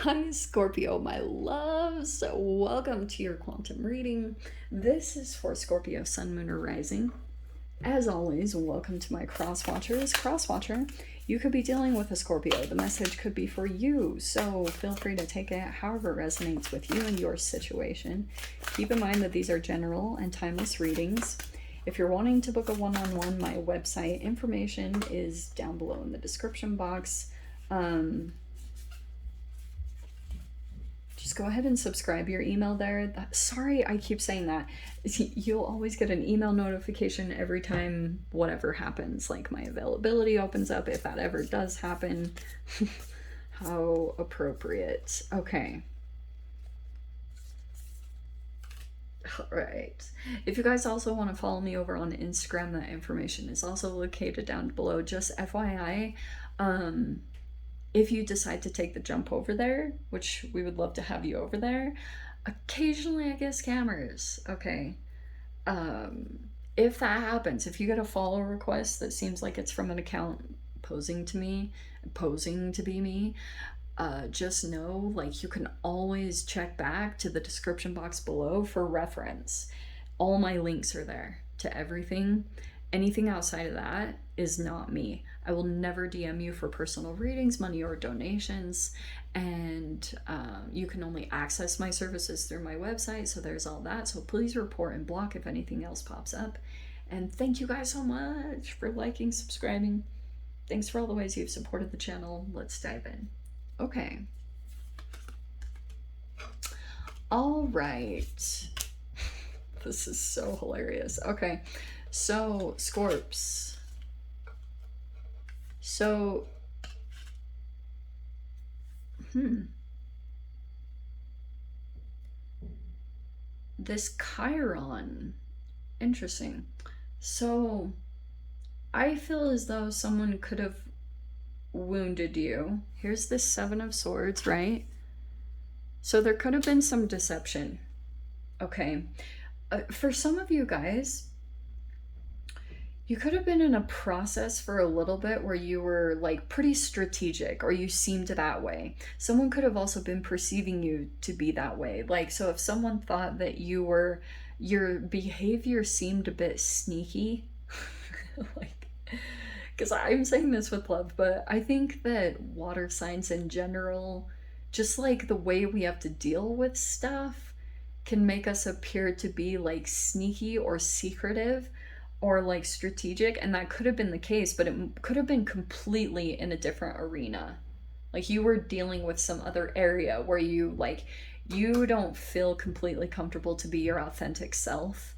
Hi, Scorpio, my loves. Welcome to your quantum reading. This is for Scorpio, Sun, Moon, or Rising. As always, welcome to my Crosswatchers. Crosswatcher, you could be dealing with a Scorpio. The message could be for you, so feel free to take it however it resonates with you and your situation. Keep in mind that these are general and timeless readings. If you're wanting to book a one-on-one, my website information is down below in the description box. Just go ahead and subscribe your email there. Sorry, I keep saying that. You'll always get an email notification every time whatever happens, like my availability opens up, if that ever does happen. How appropriate. Okay. All right. If you guys also want to follow me over on Instagram, that information is also located down below. Just FYI, if you decide to take the jump over there, which we would love to have you over there, occasionally I get scammers. Okay. If that happens, if you get a follow request that seems like it's from an account posing to be me, just know, like, you can always check back to the description box below for reference. All my links are there to everything. Anything outside of that is not me. I will never DM you for personal readings, money, or donations. And you can only access my services through my website, so there's all that. So please report and block if anything else pops up. And thank you guys so much for liking, subscribing. Thanks for all the ways you've supported the channel. Let's dive in. Okay. All right. This is so hilarious. Okay. So, Scorps. So, this Chiron. Interesting. So, I feel as though someone could have wounded you. Here's the Seven of Swords, right? So there could have been some deception. Okay. For some of you guys, you could have been in a process for a little bit where you were like pretty strategic, or you seemed that way. Someone could have also been perceiving you to be that way. Like, so if someone thought that your behavior seemed a bit sneaky, like, because I'm saying this with love, but I think that water signs in general, just like the way we have to deal with stuff, can make us appear to be like sneaky or secretive or like strategic. And that could have been the case, but it could have been completely in a different arena. Like, you were dealing with some other area where you don't feel completely comfortable to be your authentic self.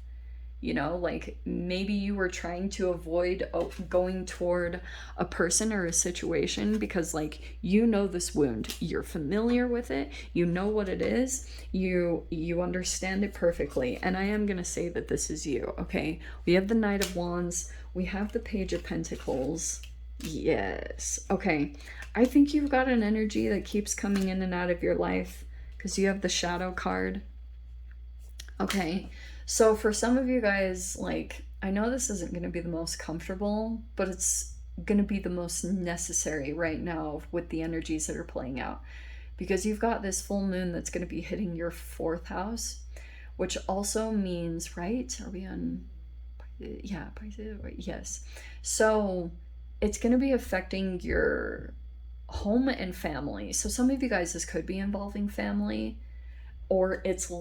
You know, like, maybe you were trying to avoid going toward a person or a situation because, like, you know this wound, you're familiar with it, you know what it is, you understand it perfectly. And I am gonna say that this is you. Okay, we have the Knight of Wands, we have the Page of Pentacles. Yes. Okay, I think you've got an energy that keeps coming in and out of your life because you have the Shadow card. Okay, so for some of you guys, like, I know this isn't going to be the most comfortable, but it's going to be the most necessary right now with the energies that are playing out. Because you've got this full moon that's going to be hitting your 4th house, which also means, right? Are we on? Yeah, yes. So it's going to be affecting your home and family. So some of you guys, this could be involving family, or it's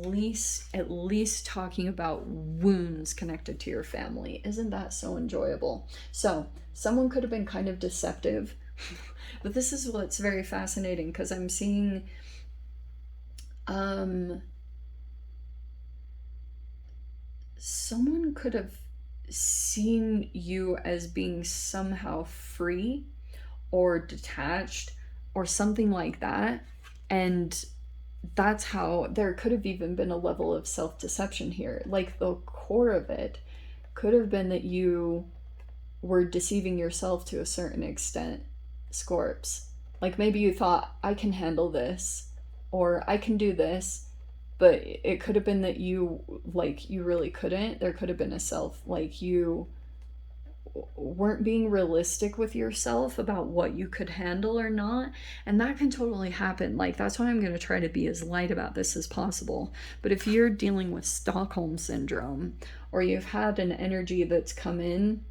at least talking about wounds connected to your family. Isn't that so enjoyable? So someone could have been kind of deceptive, but this is what's very fascinating, because I'm seeing someone could have seen you as being somehow free or detached or something like that, and that's how there could have even been a level of self-deception here. Like, the core of it could have been that you were deceiving yourself to a certain extent, Scorps. Like, maybe you thought, I can handle this, or I can do this, but it could have been that you really couldn't. There could have been a self, like, you weren't being realistic with yourself about what you could handle or not. And that can totally happen. Like, that's why I'm going to try to be as light about this as possible. But if you're dealing with Stockholm syndrome, or you've had an energy that's come in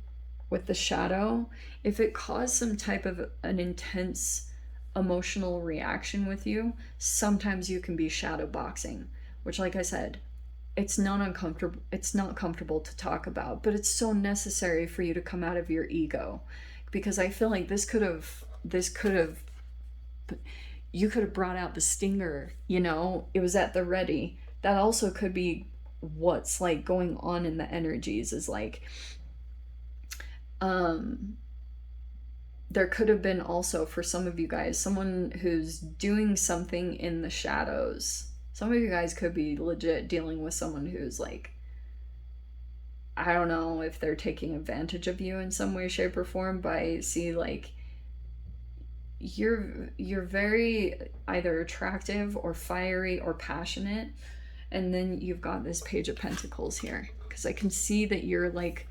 with the shadow, if it caused some type of an intense emotional reaction with you, sometimes you can be shadow boxing, which, like I said, it's not comfortable to talk about, but it's so necessary for you to come out of your ego, because I feel like you could have brought out the stinger, you know, it was at the ready. That also could be what's like going on in the energies, is like there could have been also, for some of you guys, someone who's doing something in the shadows. Some of you guys could be legit dealing with someone who's like, I don't know if they're taking advantage of you in some way, shape, or form, but I see like you're very either attractive or fiery or passionate, and then you've got this Page of Pentacles here, because I can see that you're like,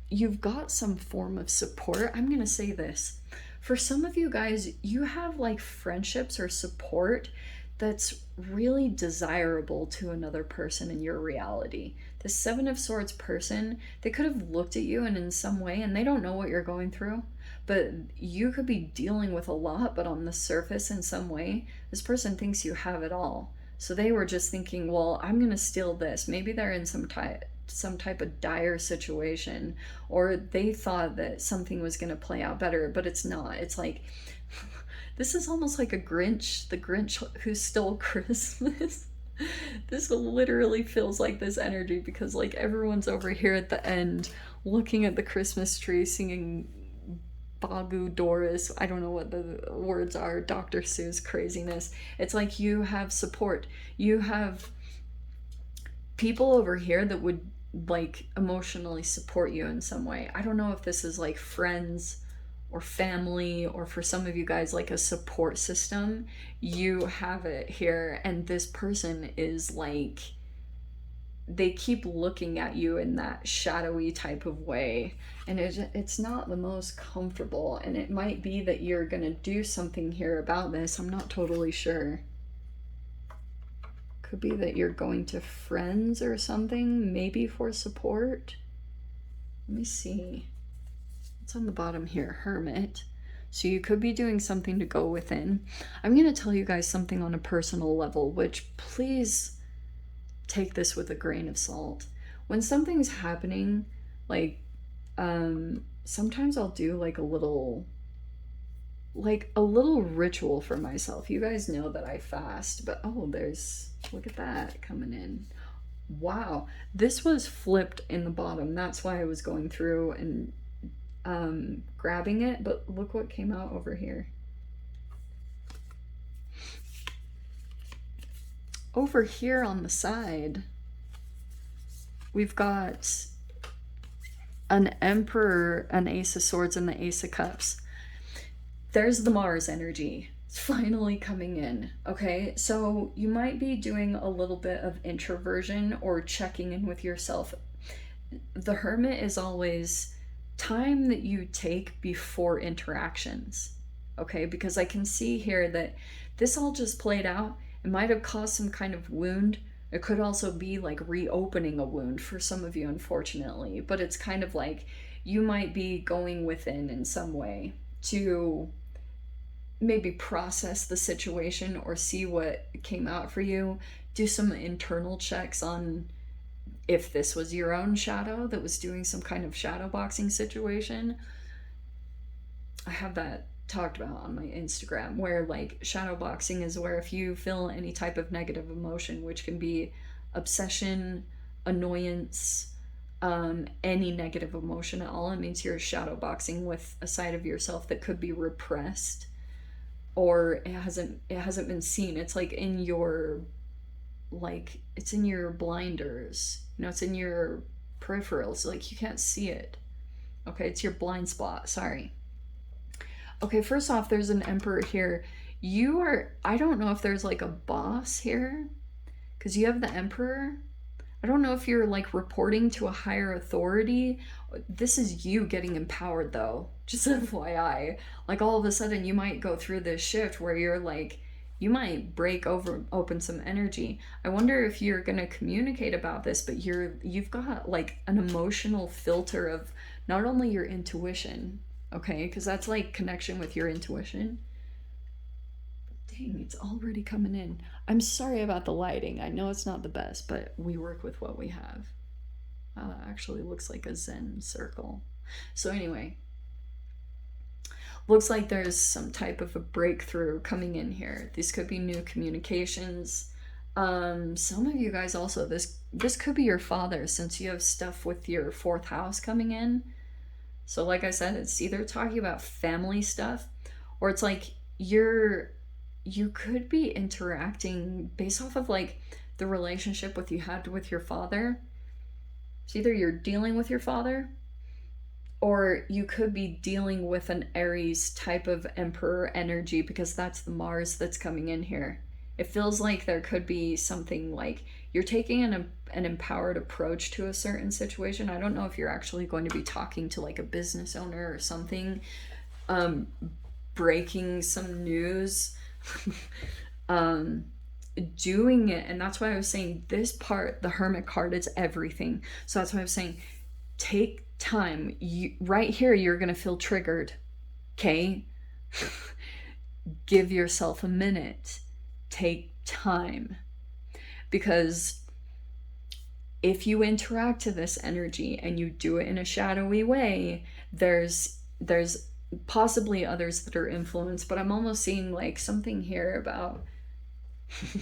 you've got some form of support. I'm gonna say this, for some of you guys, you have like friendships or support that's really desirable to another person in your reality. The Seven of Swords person, they could have looked at you and in some way, and they don't know what you're going through, but you could be dealing with a lot, but on the surface in some way, this person thinks you have it all. So they were just thinking, well, I'm gonna steal this. Maybe they're in some type of dire situation, or they thought that something was going to play out better, but it's not. It's like, this is almost like a Grinch, the Grinch who stole Christmas. This literally feels like this energy, because like everyone's over here at the end looking at the Christmas tree singing Bagu Doris, I don't know what the words are, Dr. Seuss craziness. It's like you have support, you have people over here that would like emotionally support you in some way. I don't know if this is like friends or family, or for some of you guys like a support system. You have it here, and this person is like, they keep looking at you in that shadowy type of way, and it's not the most comfortable, and it might be that you're gonna do something here about this. I'm not totally sure. Could be that you're going to friends or something, maybe for support. Let me see. What's on the bottom here? Hermit. So you could be doing something to go within. I'm going to tell you guys something on a personal level, which please take this with a grain of salt. When something's happening, like, sometimes I'll do like a little ritual for myself. You guys know that I fast, but oh, look at that coming in. Wow, this was flipped in the bottom. That's why I was going through and grabbing it, but look what came out over here. Over here on the side, we've got an Emperor, an Ace of Swords, and the Ace of Cups. There's the Mars energy. It's finally coming in. Okay, so you might be doing a little bit of introversion or checking in with yourself. The Hermit is always time that you take before interactions. Okay, because I can see here that this all just played out. It might have caused some kind of wound. It could also be like reopening a wound for some of you, unfortunately. But it's kind of like you might be going within in some way to maybe process the situation or see what came out for you. Do some internal checks on if this was your own shadow that was doing some kind of shadow boxing situation. I have that talked about on my Instagram, where like shadow boxing is where if you feel any type of negative emotion, which can be obsession, annoyance, any negative emotion at all, it means you're shadow boxing with a side of yourself that could be repressed, or it hasn't been seen. It's like in your, like, it's in your blinders, you know, it's in your peripherals, like you can't see it. Okay, it's your blind spot, sorry. Okay, first off, there's an Emperor here. I don't know if there's like a boss here, because you have the Emperor. I don't know if you're like reporting to a higher authority. This is you getting empowered though. Just FYI. Like all of a sudden you might go through this shift where you're like, you might open some energy. I wonder if you're going to communicate about this, but you've got like an emotional filter of not only your intuition, okay? Because that's like connection with your intuition. Dang, it's already coming in. I'm sorry about the lighting. I know it's not the best, but we work with what we have. Wow, that actually looks like a Zen circle. So anyway, looks like there's some type of a breakthrough coming in here. These could be new communications. Some of you guys also, this could be your father, since you have stuff with your 4th house coming in. So like I said, it's either talking about family stuff, or it's like you could be interacting based off of like the relationship with you had with your father. It's either you're dealing with your father, or you could be dealing with an Aries type of emperor energy, because that's the Mars that's coming in here. It feels like there could be something like you're taking an empowered approach to a certain situation. I don't know if you're actually going to be talking to like a business owner or something, breaking some news, doing it. And that's why I was saying this part, the Hermit card, is everything. So that's why I was saying take time. Right here you're gonna feel triggered, okay? Give yourself a minute. Take time, because if you interact to this energy and you do it in a shadowy way, there's possibly others that are influenced, but I'm almost seeing like something here about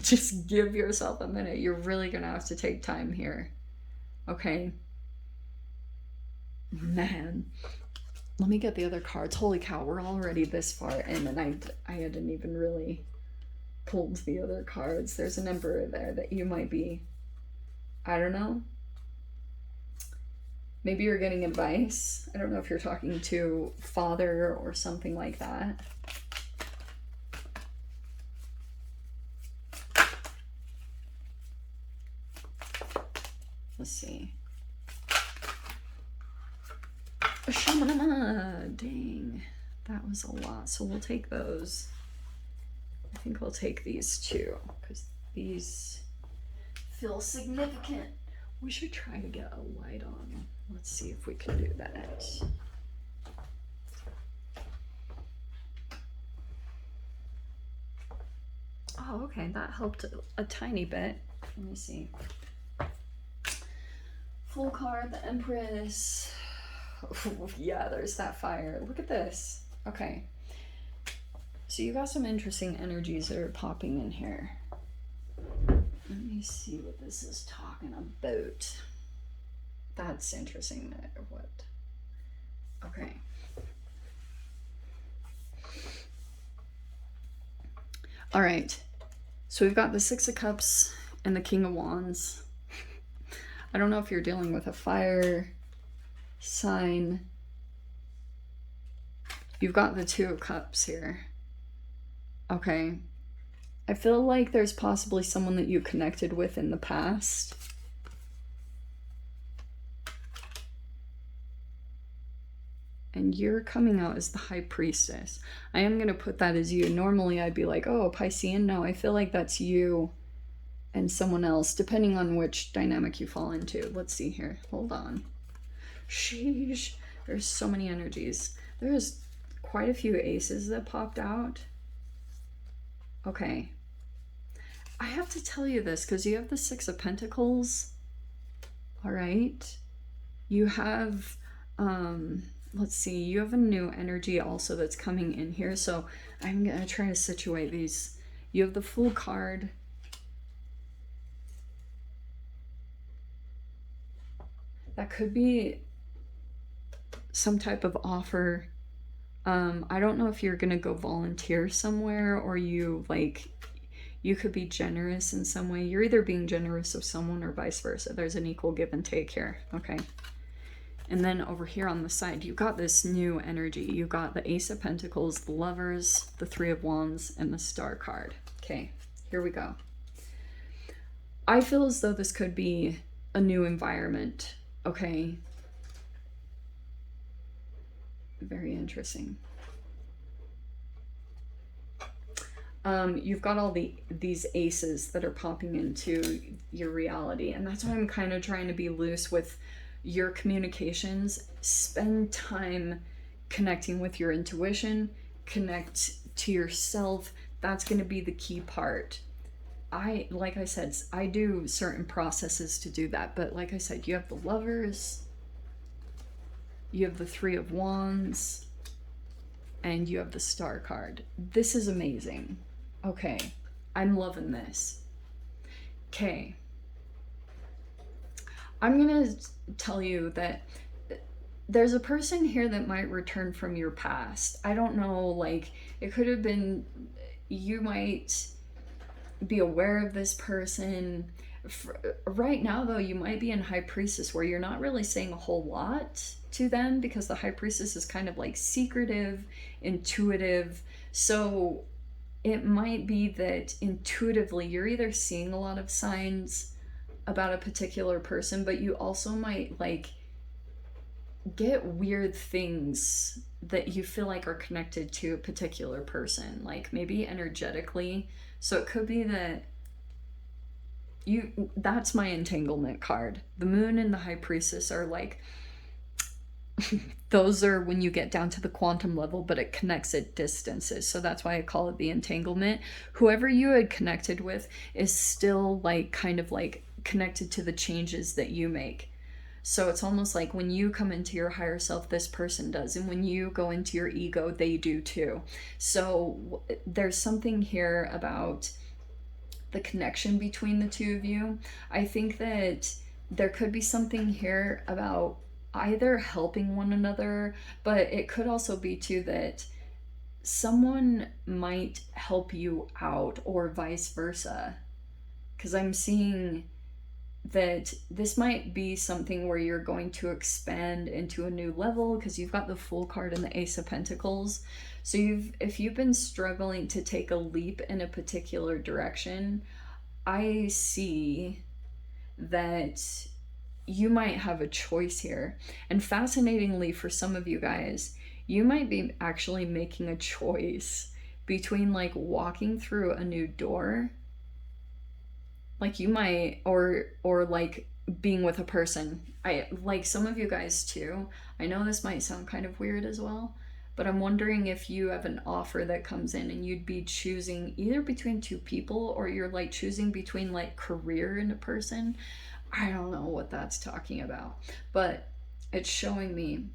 just give yourself a minute. You're really gonna have to take time here, okay? Man, let me get the other cards. Holy cow, we're already this far in, and I hadn't even really pulled the other cards. There's an Emperor there that you might be, I don't know, maybe you're getting advice. I don't know if you're talking to father or something like that. Let's see. Dang, that was a lot. So we'll take those. I think we'll take these too, because these feel significant. We should try to get a light on. Let's see if we can do that. Oh, okay, that helped a tiny bit. Let me see. Full card, the Empress. Yeah, there's that fire. Look at this. Okay. So you got some interesting energies that are popping in here. Let me see what this is talking about. That's interesting. What? Okay. All right. So we've got the 6 of Cups and the King of Wands. I don't know if you're dealing with a fire sign. You've got the 2 of Cups here. Okay. I feel like there's possibly someone that you connected with in the past. And you're coming out as the High Priestess. I am going to put that as you. Normally I'd be like, oh, Piscean. No, I feel like that's you and someone else, depending on which dynamic you fall into. Let's see here. Hold on. Sheesh. There's so many energies. There's quite a few aces that popped out. Okay. I have to tell you this because you have the 6 of Pentacles. All right. You have, let's see, you have a new energy also that's coming in here. So I'm going to try to situate these. You have the Fool card. That could be some type of offer. I don't know if you're going to go volunteer somewhere, or you could be generous in some way. You're either being generous with someone or vice versa. There's an equal give and take here. Okay. And then over here on the side, you got this new energy. You got the Ace of Pentacles, the Lovers, the 3 of Wands, and the Star card. Okay, here we go. I feel as though this could be a new environment. Okay. Very interesting. You've got all these aces that are popping into your reality, and that's why I'm kind of trying to be loose with your communications. Spend time connecting with your intuition, connect to yourself. That's going to be the key part. Like I said, I do certain processes to do that, but like I said, you have the Lovers, you have the Three of Wands, and you have the Star card. This is amazing. Okay, I'm loving this. Okay, I'm gonna tell you that there's a person here that might return from your past. I don't know, like, it could have been, you might be aware of this person. Right now, though, you might be in High Priestess where you're not really saying a whole lot to them because the High Priestess is kind of like secretive, intuitive. So it might be that intuitively you're either seeing a lot of signs about a particular person, but you also might like get weird things that you feel like are connected to a particular person, like maybe energetically. So it could be that that's my entanglement card. The Moon and the High Priestess are like those are when you get down to the quantum level, but it connects at distances. So that's why I call it the entanglement. Whoever you had connected with is still like kind of like connected to the changes that you make. So it's almost like when you come into your higher self, this person does. And when you go into your ego, they do too. So there's something here about the connection between the two of you. I think that there could be something here about either helping one another, but it could also be too that someone might help you out or vice versa. Because I'm seeing that this might be something where you're going to expand into a new level because you've got the Fool card and the Ace of Pentacles. So if you've been struggling to take a leap in a particular direction, I see that you might have a choice here. And fascinatingly, for some of you guys, you might be actually making a choice between like walking through a new door, like you might, or like being with a person. I like some of you guys too. I know this might sound kind of weird as well, but I'm wondering if you have an offer that comes in and you'd be choosing either between two people, or you're like choosing between like career and a person. I don't know what that's talking about, but it's showing me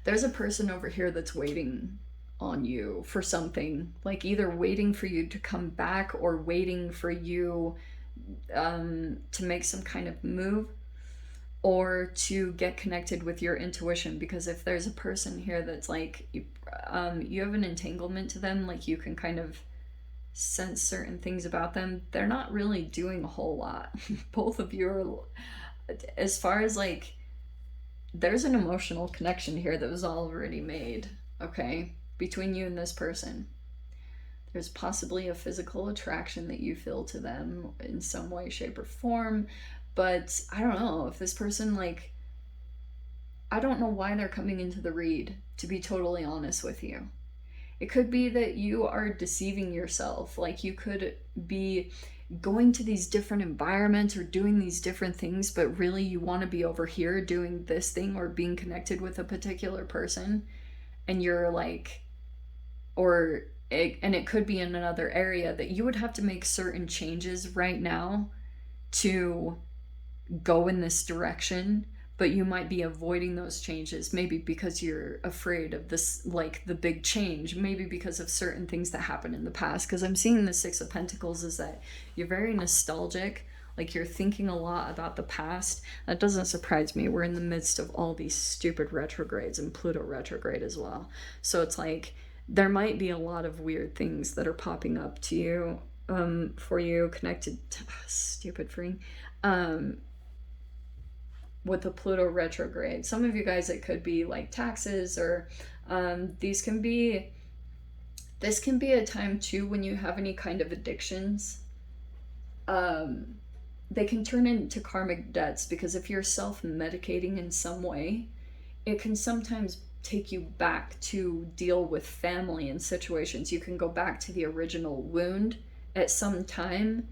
there's a person over here that's waiting on you for something, like either waiting for you to come back or waiting for you to make some kind of move or to get connected with your intuition. Because if there's a person here that's like you have an entanglement to them, like you can kind of sense certain things about them, they're not really doing a whole lot. Both of you are, as far as like, there's an emotional connection here that was already made, okay, between you and this person. There's possibly a physical attraction that you feel to them in some way, shape, or form, but I don't know if this person, like, I don't know why they're coming into the read, to be totally honest with you. It could be that you are deceiving yourself. Like you could be going to these different environments or doing these different things, but really you want to be over here doing this thing or being connected with a particular person. And you're like, and it could be in another area that you would have to make certain changes right now to go in this direction, but you might be avoiding those changes, maybe because you're afraid of this, like the big change, maybe because of certain things that happened in the past. Because I'm seeing the Six of Pentacles is that you're very nostalgic, like you're thinking a lot about the past. That doesn't surprise me. We're in the midst of all these stupid retrogrades and Pluto retrograde as well. So it's like there might be a lot of weird things that are popping up to you, for you, connected to stupid freeing, with the Pluto retrograde. Some of you guys, it could be like taxes, or this can be a time too when you have any kind of addictions. they can turn into karmic debts, because if you're self-medicating in some way, it can sometimes take you back to deal with family and situations. You can go back to the original wound at some time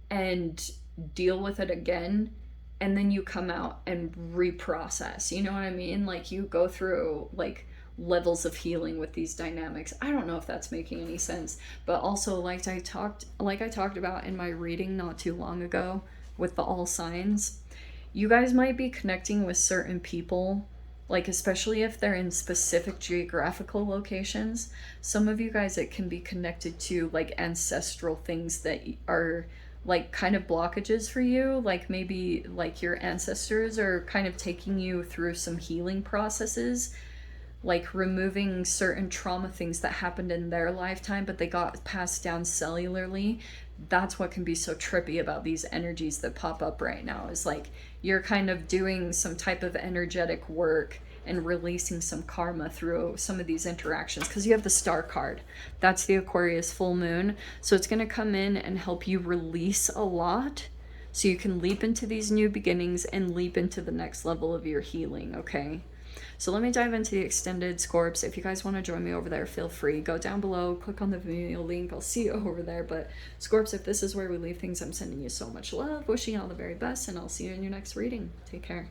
and deal with it again, and then you come out and reprocess. You know what I mean? Like, you go through like levels of healing with these dynamics. I don't know if that's making any sense, but also like I talked about in my reading not too long ago with the all signs, you guys might be connecting with certain people, like especially if they're in specific geographical locations. Some of you guys, it can be connected to like ancestral things that are like kind of blockages for you, like maybe like your ancestors are kind of taking you through some healing processes, like removing certain trauma things that happened in their lifetime but they got passed down cellularly. That's what can be so trippy about these energies that pop up right now, is like you're kind of doing some type of energetic work and releasing some karma through some of these interactions, because you have the star card. That's the Aquarius full moon, so it's going to come in and help you release a lot so you can leap into these new beginnings and leap into the next level of your healing. Okay, so let me dive into the extended Scorps. If you guys want to join me over there, feel free. Go down below, click on the video link. I'll see you over there. But Scorps, if this is where we leave things, I'm sending you so much love, wishing you all the very best, and I'll see you in your next reading. Take care.